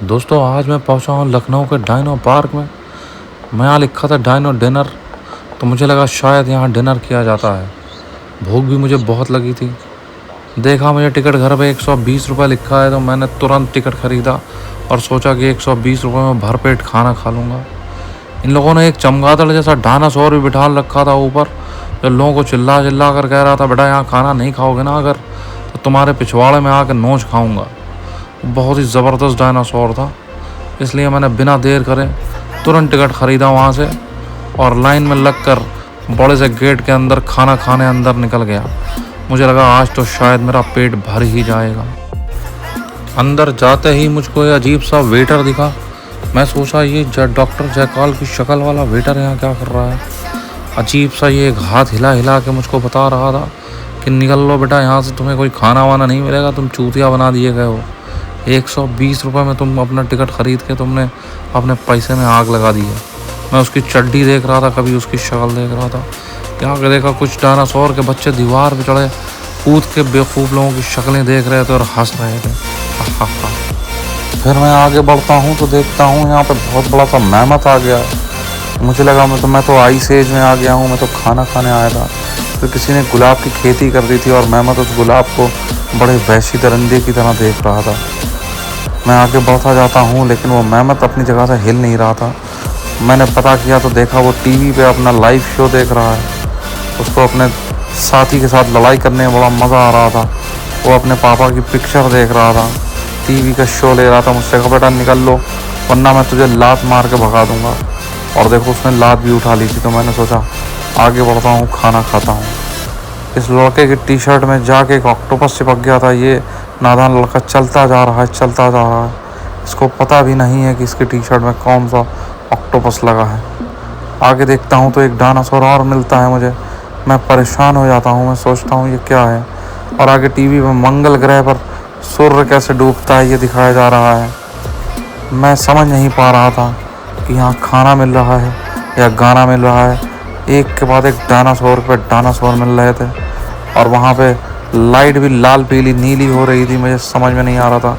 दोस्तों आज मैं पहुंचा हूं लखनऊ के डाइनो पार्क में। मैं यहाँ लिखा था डाइनो डिनर, तो मुझे लगा शायद यहाँ डिनर किया जाता है। भूख भी मुझे बहुत लगी थी। देखा मुझे टिकट घर पे 120 रुपये लिखा है, तो मैंने तुरंत टिकट ख़रीदा और सोचा कि 120 रुपये में भरपेट खाना खा लूँगा। इन लोगों ने एक चमगादड़ जैसा डायनासोर भी बिठा रखा था ऊपर, जो लोगों को चिल्ला चिल्ला कर कह रहा था, बेटा यहाँ खाना नहीं खाओगे ना अगर, तो तुम्हारे पिछवाड़े में आकर नोच खाऊंगा। बहुत ही ज़बरदस्त डायनासोर था, इसलिए मैंने बिना देर करे तुरंत टिकट ख़रीदा वहाँ से और लाइन में लगकर बड़े से गेट के अंदर खाना खाने अंदर निकल गया। मुझे लगा आज तो शायद मेरा पेट भर ही जाएगा। अंदर जाते ही मुझको ये अजीब सा वेटर दिखा। मैं सोचा ये डॉक्टर जयकाल की शक्ल वाला वेटर यहाँ क्या कर रहा है। अजीब सा ये एक हाथ हिला हिला के मुझको बता रहा था कि निकल लो बेटा यहाँ से, तुम्हें कोई खाना वाना नहीं मिलेगा, तुम चूतिया बना दिए गए हो। 120 रुपये में तुम अपना टिकट ख़रीद के तुमने अपने पैसे में आग लगा दी है। मैं उसकी चड्डी देख रहा था, कभी उसकी शक्ल देख रहा था। यहाँ के देखा कुछ डायनासोर के बच्चे दीवार पे चढ़े कूद के बेवकूफ़ लोगों की शक्लें देख रहे थे और हंस रहे थे। हा। फिर मैं आगे बढ़ता हूँ तो देखता हूँ यहाँ पे बहुत बड़ा सा मेहमत आ गया। मुझे लगा मैं तो आइस एज में आ गया हूँ, मैं तो खाना खाने आया था। फिर किसी ने गुलाब की खेती कर दी थी और मेहमत उस गुलाब को बड़े वहशी दरिंदे की तरह देख रहा था। मैं आगे बढ़ता जाता हूँ लेकिन वो मेहमत अपनी जगह से हिल नहीं रहा था। मैंने पता किया तो देखा वो टीवी पे अपना लाइव शो देख रहा है। उसको अपने साथी के साथ लड़ाई करने में बड़ा मज़ा आ रहा था। वो अपने पापा की पिक्चर देख रहा था, टीवी का शो ले रहा था। मुझसे कहा बेटा निकल लो वरना मैं तुझे लात मार के भगा दूंगा। और देखो उसने लात भी उठा ली थी। तो मैंने सोचा आगे बढ़ता हूँ, खाना खाता हूँ। इस लड़के की टी शर्ट में जाके एक ऑक्टोपस चिपक गया था। ये नादान लड़का चलता जा रहा है। इसको पता भी नहीं है कि इसकी टी शर्ट में कौन सा ऑक्टोपस लगा है। आगे देखता हूँ तो एक डायनासोर और मिलता है मुझे। मैं परेशान हो जाता हूँ, मैं सोचता हूँ ये क्या है। और आगे टीवी में मंगल ग्रह पर सूर्य कैसे डूबता है ये दिखाया जा रहा है। मैं समझ नहीं पा रहा था कि यहाँ खाना मिल रहा है या गाना मिल रहा है। एक के बाद एक डायनासोर मिल रहे थे और वहाँ पे लाइट भी लाल पीली नीली हो रही थी। मुझे समझ में नहीं आ रहा था।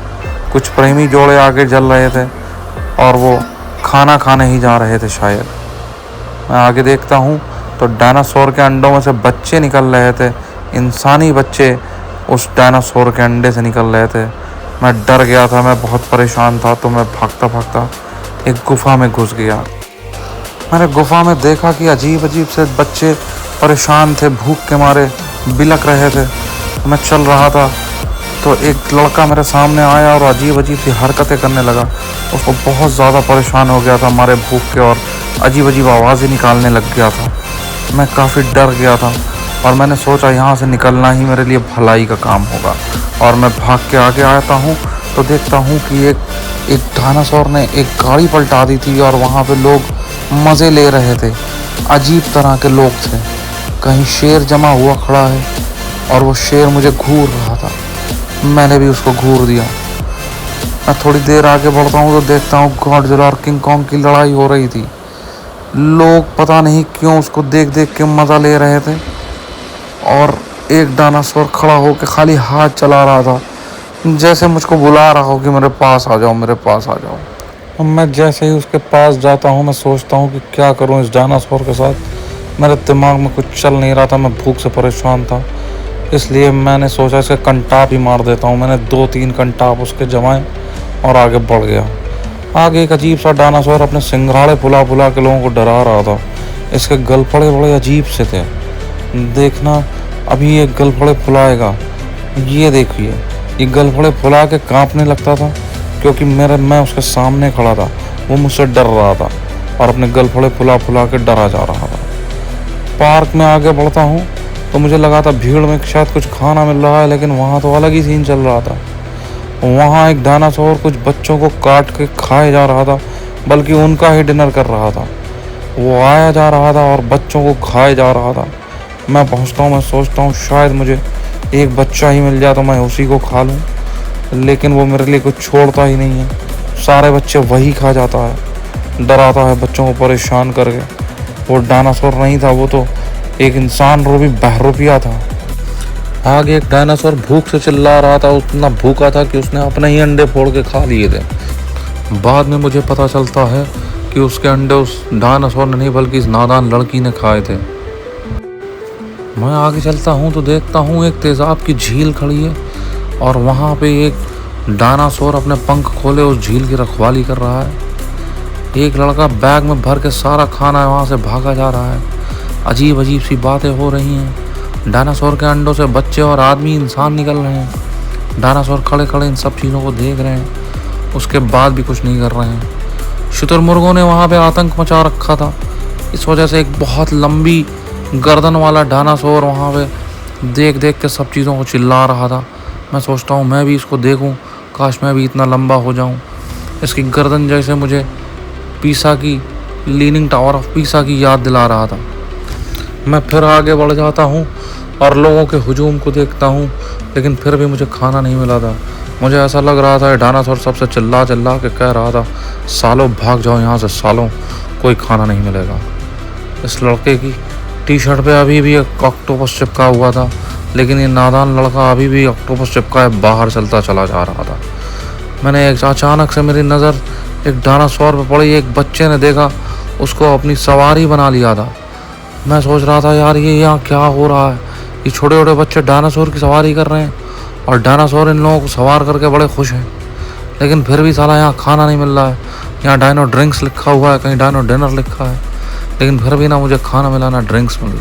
कुछ प्रेमी जोड़े आगे जल रहे थे और वो खाना खाने ही जा रहे थे शायद। मैं आगे देखता हूँ तो डायनासोर के अंडों में से बच्चे निकल रहे थे। इंसानी बच्चे उस डायनासोर के अंडे से निकल रहे थे। मैं डर गया था, मैं बहुत परेशान था। तो मैं भागता भागता एक गुफा में घुस गया। मैंने गुफा में देखा कि अजीब अजीब से बच्चे परेशान थे, भूख के मारे बिलक रहे थे। मैं चल रहा था तो एक लड़का मेरे सामने आया और अजीब अजीब सी हरकतें करने लगा। उसको बहुत ज़्यादा परेशान हो गया था हमारे भूख के और अजीब अजीब आवाज़ें निकालने लग गया था। मैं काफ़ी डर गया था और मैंने सोचा यहाँ से निकलना ही मेरे लिए भलाई का काम होगा। और मैं भाग के आगे आता हूँ तो देखता हूँ कि एक डायनासोर ने एक गाड़ी पलटा दी थी और वहाँ पे लोग मज़े ले रहे थे। अजीब तरह के लोग थे। कहीं शेर जमा हुआ खड़ा है और वो शेर मुझे घूर रहा था। मैंने भी उसको घूर दिया। मैं थोड़ी देर आगे बढ़ता हूँ तो देखता हूँ गॉडजिला और किंग कॉन्ग की लड़ाई हो रही थी। लोग पता नहीं क्यों उसको देख देख के मज़ा ले रहे थे और एक डायनासोर खड़ा होकर खाली हाथ चला रहा था, जैसे मुझको बुला रहा हो कि मेरे पास आ जाओ, मेरे पास आ जाओ। अब मैं जैसे ही उसके पास जाता हूँ मैं सोचता हूँ कि क्या करूँ इस डायनासोर के साथ। मेरे दिमाग में कुछ चल नहीं रहा था, मैं भूख से परेशान था। इसलिए मैंने सोचा इसके कंटाप ही मार देता हूँ। मैंने 2-3 कंटाप उसके जमाए और आगे बढ़ गया। आगे एक अजीब सा डायनासोर अपने सिंघाड़े फुला फुला के लोगों को डरा रहा था। इसके गलफड़े बड़े अजीब से थे। देखना अभी ये गलफड़े फुलाएगा, ये देखिए। ये गलफड़े फुला के कांपने लगता था क्योंकि मैं उसके सामने खड़ा था। वो मुझसे डर रहा था और अपने गलफड़े फुला फुला के डरा जा रहा था। पार्क में आगे बढ़ता हूँ तो मुझे लगा था भीड़ में शायद कुछ खाना मिल रहा है, लेकिन वहाँ तो अलग ही सीन चल रहा था। वहाँ एक डायनासोर कुछ बच्चों को काट के खाए जा रहा था, बल्कि उनका ही डिनर कर रहा था। वो आया जा रहा था और बच्चों को खाए जा रहा था। मैं पहुँचता हूँ, मैं सोचता हूँ शायद मुझे एक बच्चा ही मिल जाए तो मैं उसी को खा लूँ, लेकिन वो मेरे लिए कुछ छोड़ता ही नहीं है। सारे बच्चे वही खा जाता है, डराता है बच्चों को परेशान करके। वो डायनासोर नहीं था, वो तो एक इंसान रूपी बहरूपिया था। आगे एक डायनासोर भूख से चिल्ला रहा था। उतना भूखा था कि उसने अपने ही अंडे फोड़ के खा लिए थे। बाद में मुझे पता चलता है कि उसके अंडे उस डायनासोर ने नहीं बल्कि इस नादान लड़की ने खाए थे। मैं आगे चलता हूँ तो देखता हूँ एक तेज़ाब की झील खड़ी है और वहाँ पे एक डायनासोर अपने पंख खोले उस झील की रखवाली कर रहा है। एक लड़का बैग में भर के सारा खाना वहाँ से भागा जा रहा है। अजीब अजीब सी बातें हो रही हैं। डायनासोर के अंडों से बच्चे और आदमी इंसान निकल रहे हैं। डायनासोर खड़े खड़े इन सब चीज़ों को देख रहे हैं, उसके बाद भी कुछ नहीं कर रहे हैं। शुतुरमुर्गों ने वहाँ पे आतंक मचा रखा था। इस वजह से एक बहुत लंबी गर्दन वाला डायनासोर वहाँ पे देख देख के सब चीज़ों को चिल्ला रहा था। मैं सोचता हूँ मैं भी इसको देखूँ, काश मैं भी इतना लंबा हो जाऊँ। इसकी गर्दन जैसे मुझे पीसा की लीनिंग टावर ऑफ पीसा की याद दिला रहा था। मैं फिर आगे बढ़ जाता हूँ और लोगों के हुजूम को देखता हूँ, लेकिन फिर भी मुझे खाना नहीं मिला था। मुझे ऐसा लग रहा था डायनासोर सबसे चिल्ला चिल्ला के कह रहा था, सालों भाग जाओ यहाँ से, सालों कोई खाना नहीं मिलेगा। इस लड़के की टी शर्ट पे अभी भी एक ऑक्टोपस चिपका हुआ था, लेकिन ये नादान लड़का अभी भी ऑक्टोपस चिपका बाहर चलता चला जा रहा था। मैंने अचानक से मेरी नज़र एक डायनासोर पे पड़ी। एक बच्चे ने देखा, उसको अपनी सवारी बना लिया था। मैं सोच रहा था यार ये यहाँ क्या हो रहा है, ये छोटे छोटे बच्चे डायनासोर की सवारी कर रहे हैं और डायनासोर इन लोगों को सवार करके बड़े खुश हैं। लेकिन फिर भी साला यहाँ खाना नहीं मिल रहा है। यहाँ डायनो ड्रिंक्स लिखा हुआ है, कहीं डायनो डिनर लिखा है, लेकिन फिर भी ना मुझे खाना मिला ना ड्रिंक्स मिली।